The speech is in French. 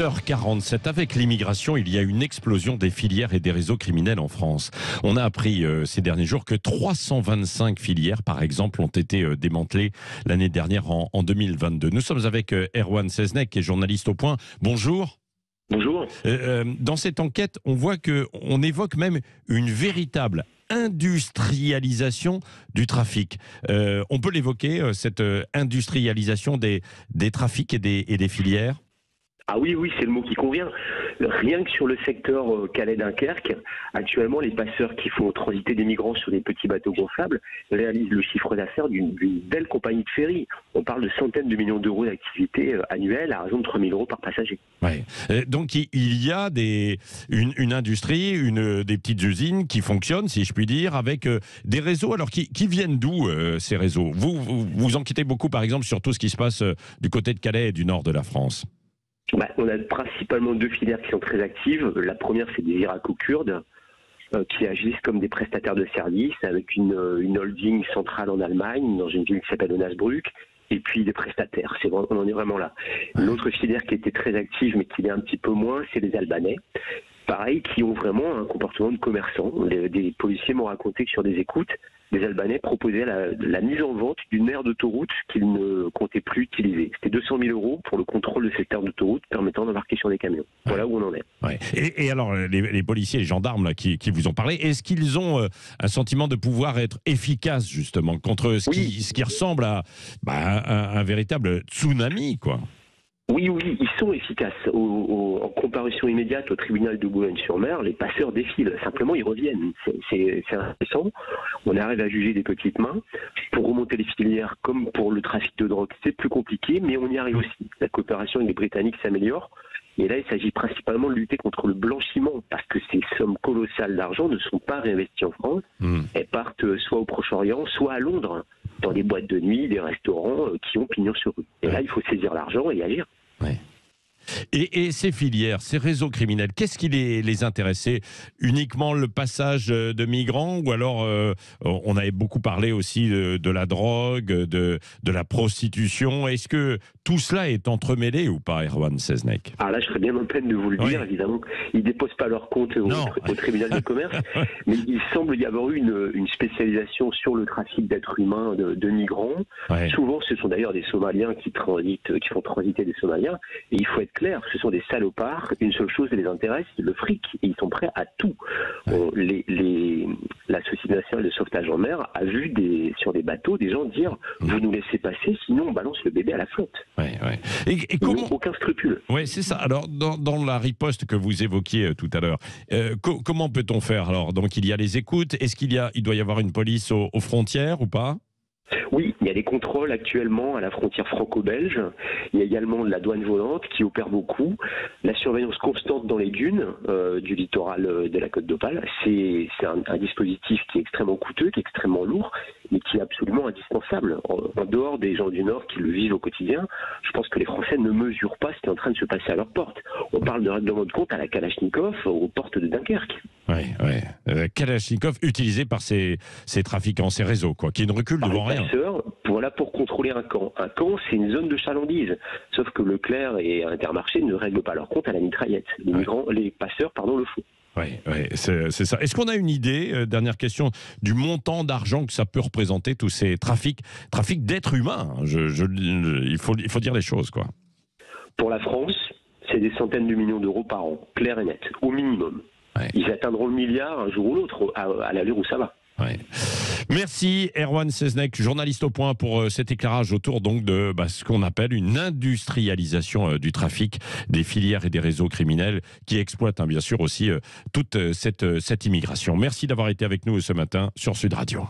8h47, avec l'immigration, il y a une explosion des filières et des réseaux criminels en France. On a appris ces derniers jours que 325 filières, par exemple, ont été démantelées l'année dernière en 2022. Nous sommes avec Erwan Seznec, qui est journaliste au Point. Bonjour. Bonjour. Dans cette enquête, on voit qu'on évoque même une véritable industrialisation du trafic. On peut l'évoquer, cette industrialisation des trafics et des filières? Ah oui, c'est le mot qui convient. Rien que sur le secteur Calais-Dunkerque, actuellement, les passeurs qui font transiter des migrants sur des petits bateaux gonflables réalisent le chiffre d'affaires d'une belle compagnie de ferry. On parle de centaines de millions d'euros d'activité annuelle à raison de 3 000 euros par passager. Ouais. Donc il y a une industrie, des petites usines qui fonctionnent, si je puis dire, avec des réseaux. Alors qui viennent d'où ces réseaux? Vous enquêtez beaucoup, par exemple, sur tout ce qui se passe du côté de Calais et du nord de la France. On a principalement deux filières qui sont très actives. La première, c'est des Irako-Kurdes qui agissent comme des prestataires de services avec une holding centrale en Allemagne, dans une ville qui s'appelle Onasbruck, et puis des prestataires. On en est vraiment là. L'autre filière qui était très active, mais qui l'est un petit peu moins, c'est les Albanais. Pareil, qui ont vraiment un comportement de commerçants. Des policiers m'ont raconté que sur des écoutes, les Albanais proposaient la mise en vente d'une aire d'autoroute qu'ils ne comptaient plus utiliser. C'était 200 000 euros pour le contrôle de cette aire d'autoroute permettant d'embarquer sur des camions. Voilà où on en est. Ouais. Et alors, les policiers, les gendarmes là, qui vous ont parlé, est-ce qu'ils ont un sentiment de pouvoir être efficaces, justement, contre ce qui ressemble à un véritable tsunami, quoi? Oui, ils sont efficaces. En comparution immédiate au tribunal de Boulogne-sur-Mer, les passeurs défilent. Simplement, ils reviennent. C'est intéressant. On arrive à juger des petites mains. Pour remonter les filières, comme pour le trafic de drogue, c'est plus compliqué, mais on y arrive aussi. La coopération avec les Britanniques s'améliore. Et là, il s'agit principalement de lutter contre le blanchiment, parce que ces sommes colossales d'argent ne sont pas réinvesties en France. Elles partent soit au Proche-Orient, soit à Londres, dans des boîtes de nuit, des restaurants qui ont pignon sur rue. Et là, il faut saisir l'argent et agir. Ouais. Et ces filières, ces réseaux criminels, qu'est-ce qui les intéressait? Uniquement le passage de migrants, ou alors on avait beaucoup parlé aussi de la drogue, de la prostitution. Est-ce que tout cela est entremêlé ou pas, Erwan Seznec? Alors là, je serais bien en peine de vous le dire, évidemment. Ils ne déposent pas leur compte au tribunal de commerce, mais il semble y avoir eu une spécialisation sur le trafic d'êtres humains, de migrants. Ouais. Souvent, ce sont d'ailleurs des Somaliens qui font transiter des Somaliens. Et il faut être clair, ce sont des salopards. Une seule chose les intéresse, c'est le fric. Et ils sont prêts à tout. Ouais. La Société nationale de sauvetage en mer a vu sur des bateaux des gens dire « Vous nous laissez passer, sinon on balance le bébé à la flotte ». Et comment... Aucun scrupule. Oui, c'est ça. Alors, dans la riposte que vous évoquiez tout à l'heure, comment peut-on faire? Alors, donc, il y a les écoutes. Est-ce il doit y avoir une police aux frontières ou pas? Oui, il y a des contrôles actuellement à la frontière franco-belge. Il y a également de la douane volante qui opère beaucoup. La surveillance constante dans les dunes du littoral de la Côte d'Opale. C'est un dispositif qui est extrêmement coûteux, qui est extrêmement lourd, mais qui est absolument indispensable. En dehors des gens du Nord qui le vivent au quotidien, je pense que les Français ne mesurent pas ce qui est en train de se passer à leur porte. On parle de règlement de compte à la Kalachnikov aux portes de Dunkerque. Kalachnikov utilisé par ces trafiquants, ces réseaux, qui ne reculent devant rien. Voilà pour contrôler un camp. Un camp, c'est une zone de chalandise. Sauf que Leclerc et Intermarché ne règlent pas leur compte à la mitraillette. Les passeurs, le font. Oui, c'est ça. Est-ce qu'on a une idée, dernière question, du montant d'argent que ça peut représenter, tous ces trafics d'êtres humains? Il faut dire les choses, quoi. Pour la France, c'est des centaines de millions d'euros par an, clair et net, au minimum. Ouais. Ils atteindront le milliard un jour ou l'autre, à l'allure où ça va. Ouais. Merci Erwan Seznec, journaliste au Point, pour cet éclairage autour donc de ce qu'on appelle une industrialisation du trafic, des filières et des réseaux criminels qui exploitent bien sûr aussi toute cette immigration. Merci d'avoir été avec nous ce matin sur Sud Radio.